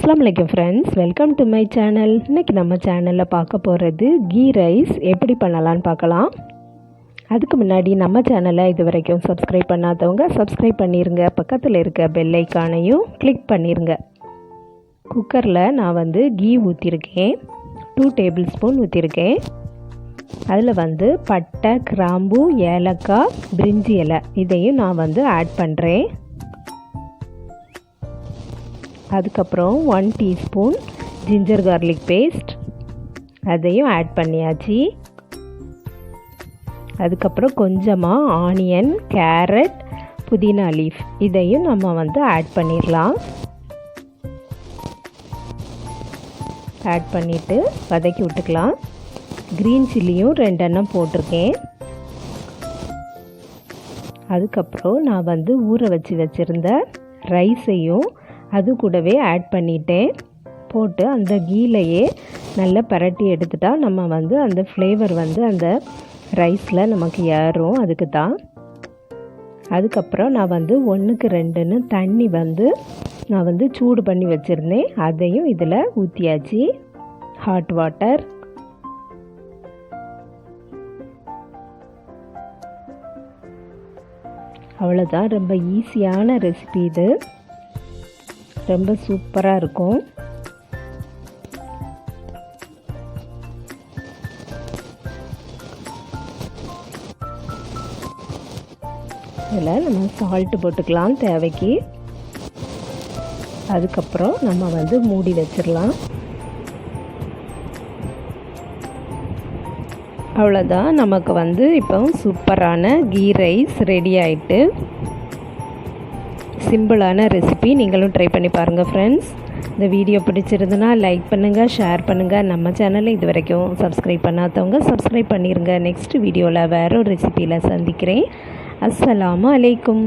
अस्सलाम वालेकुम friends, welcome to my channel. இன்றைக்கி நம்ம சேனலில் பார்க்க போகிறது கீ ரைஸ் எப்படி பண்ணலான்னு பார்க்கலாம். அதுக்கு முன்னாடி நம்ம சேனலை இது வரைக்கும் சப்ஸ்கிரைப் பண்ணாதவங்க சப்ஸ்கிரைப் பண்ணிடுங்க. பக்கத்தில் இருக்க பெல் ஐக்கானையும் கிளிக் பண்ணிடுங்க. குக்கரில் நான் கீ ஊற்றிருக்கேன். 2 டேபிள் ஸ்பூன் ஊற்றிருக்கேன். அதில் பட்டை, கிராம்பு, ஏலக்காய், பிரிஞ்சி இலை இதையும் நான் ஆட் பண்ணுறேன். அதுக்கப்புறம் 1 டீஸ்பூன் ஜிஞ்சர் கார்லிக் பேஸ்ட் அதையும் ஆட் பண்ணியாச்சு. அதுக்கப்புறம் கொஞ்சமாக ஆனியன், கேரட், புதினா லீஃப் இதையும் நம்ம ஆட் பண்ணிடலாம். ஆட் பண்ணிவிட்டு வதக்கி விட்டுக்கலாம். க்ரீன் சில்லியும் 2 எண்ணம் போட்டிருக்கேன். அதுக்கப்புறம் நான் ஊற வச்சுருந்த ரைஸையும் அது கூடவே ஆட் பண்ணிட்டேன். போட்டு அந்த கீலையே நல்லா பரட்டி எடுத்துட்டா நம்ம அந்த ஃப்ளேவர் அந்த ரைஸில் நமக்கு ஏறும். அதுக்கு தான். அதுக்கப்புறம் நான் 1க்கு 2ன்னு தண்ணி நான் சூடு பண்ணி வச்சுருந்தேன். அதையும் இதில் ஊற்றியாச்சு. Hot water. அவ்வளோதான். ரொம்ப ஈஸியான ரெசிபி இது. ரொம்ப சூப்பராக இருக்கும். இதில் நம்ம சால்ட்டு போட்டுக்கலாம் தேவைக்கு. அதுக்கப்புறம் நம்ம மூடி வச்சிடலாம். அவ்வளோதான். நமக்கு இப்போ சூப்பரான கீ ரைஸ் ரெடி ஆகிட்டு. சிம்பிளான ரெசிபி. நீங்களும் ட்ரை பண்ணி பாருங்கள் ஃப்ரெண்ட்ஸ். இந்த வீடியோ பிடிச்சிருந்துன்னா லைக் பண்ணுங்கள், ஷேர் பண்ணுங்கள். நம்ம சேனலை இது வரைக்கும் சப்ஸ்கிரைப் பண்ணாதவங்க சப்ஸ்கிரைப் பண்ணிடுங்க. நெக்ஸ்ட் வீடியோவில் வேறு ஒரு ரெசிபியில் சந்திக்கிறேன். அஸ்ஸலாமு அலைக்கும்.